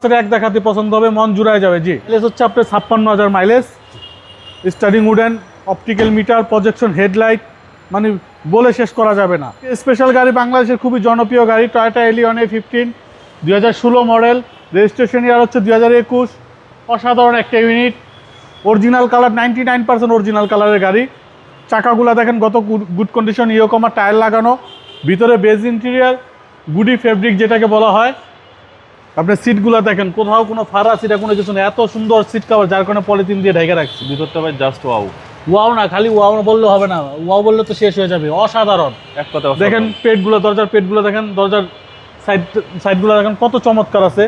এক দেখাতে পছন্দ হবে, মন জুড়ায় যাবে। জি, মাইলেজ হচ্ছে আপনার 56,000 mileage, starting wooden, optical metre, projection headlight, মানে বলে শেষ করা যাবে না। স্পেশাল গাড়ি, বাংলাদেশের খুবই জনপ্রিয় গাড়ি, Toyota Allion A15 2016 model, registration year হচ্ছে 2021। অসাধারণ একটা ইউনিট, অরিজিনাল কালার, 99% অরিজিনাল কালারের গাড়ি। চাকাগুলো দেখেন কত গুড কন্ডিশন, ইয়োকোমা টায়ার লাগানো, ভিতরে বেজ ইন্টেরিয়ার, গুডি ফেব্রিক যেটাকে বলা হয়। আপনার সিটগুলো দেখেন, কোথাও কোনো ফাড়া সিট কোনো কিছু নেই, এত সুন্দর সিট কভার, যার কারণে পলিথিন দিয়ে ঢেকে রাখছি। ভিতরটা ভাই জাস্ট ওয়াও। ওয়াও না, খালি ওয়াও বললে হবে না, ওয়াও বললে তো শেষ হয়ে যাবে। অসাধারণ এক কথা দেখেন পেটগুলো, দরজার পেটগুলো দেখেন, দরজার সাইডগুলো দেখেন কত চমৎকার আছে।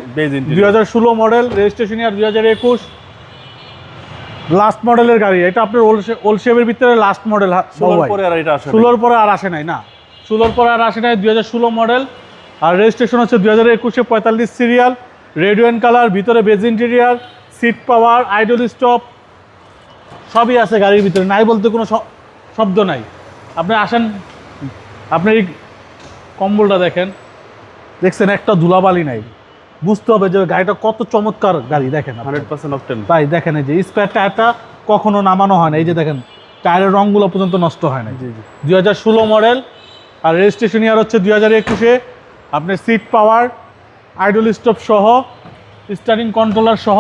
2016 মডেল, রেজিস্ট্রেশন ইয়ার 2021। লাস্ট মডেলের গাড়ি এটা, আপনার ওল্ড শেপের ভিতরে লাস্ট মডেল। 16 পরে আর এটা আসে না। 16 পরে আর আসে নাই, না 16 পরে আর আসে নাই, 2016 মডেল। আর রেজিস্ট্রেশন হচ্ছে 2021 45 সিরিয়াল, রেড ওয়াইন কালার, ভিতরে beige interior, seat power, idle stop সবই আছে গাড়ির ভিতরে, নাই বলতে কোনো শব্দ নাই। আপনি আসেন, আপনার এই কম্বলটা দেখেন, দেখছেন একটা ধুলাবালি নাই, বুঝতে হবে যে গাড়িটা কত চমৎকার গাড়ি। দেখেন 100% অকটেন ভাই, দেখেন এই যে স্পেয়ার টায়ারটা কখনো নামানো হয় না, এই যে দেখেন টায়ারের রঙগুলো পর্যন্ত নষ্ট হয় না। 2016 মডেল, আর রেজিস্ট্রেশন ইয়ার হচ্ছে 2021। আপনার সিট পাওয়ার, আইডল স্টপ সহ, স্টার্টিং কন্ট্রোলার সহ,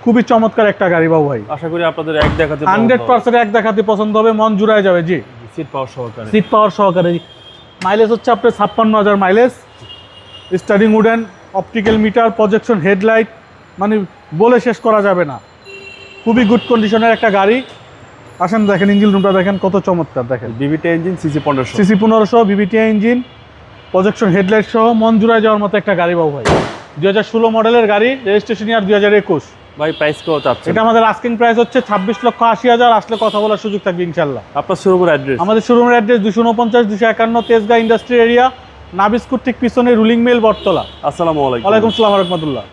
খুবই চমৎকার একটা গাড়ি বাবু ভাই। আশা করি আপনাদের এক দেখাতে 100% এক দেখাতে পছন্দ হবে, মন জুড়ায় যাবে। জি, সিট পাওয়ার সহকারে। সিট পাওয়ার সহকারে। মাইলেজ হচ্ছে আপনার 56,000 mileage, starting wooden, optical metre, projection headlight, মানে বলে শেষ করা যাবে না। খুবই গুড কন্ডিশনের একটা গাড়ি। আসেন দেখেন ইঞ্জিন রুমটা দেখেন কত চমৎকার। দেখেন BBT engine, CC 1500, CC 1500, BBT engine, projection headlight সহ, মন জুড়ায় যাওয়ার মতো একটা গাড়ি বাবু ভাই। 2016 মডেলের গাড়ি, রেজিস্ট্রেশন ইয়ার 2021। ভাই প্রাইস কত চাচ্ছেন? এটা আমাদের আস্কিং প্রাইস হচ্ছে 26,80,000। আসলে কথা বলার সুযোগ থাকবে ইনশাল্লাহ। আপনার শোরুমের অ্যাড্রেস? আমাদের শোরুমের অ্যাড্রেস 249 251 তেজগাঁ ইন্ডাস্ট্রি এরিয়া, নাবিস্কুর ঠিক পিছনে রুলিং মিল, বটতলা। আসসালামু আলাইকুম। ওয়ালাইকুম আসসালাম রহমতুল্লাহ।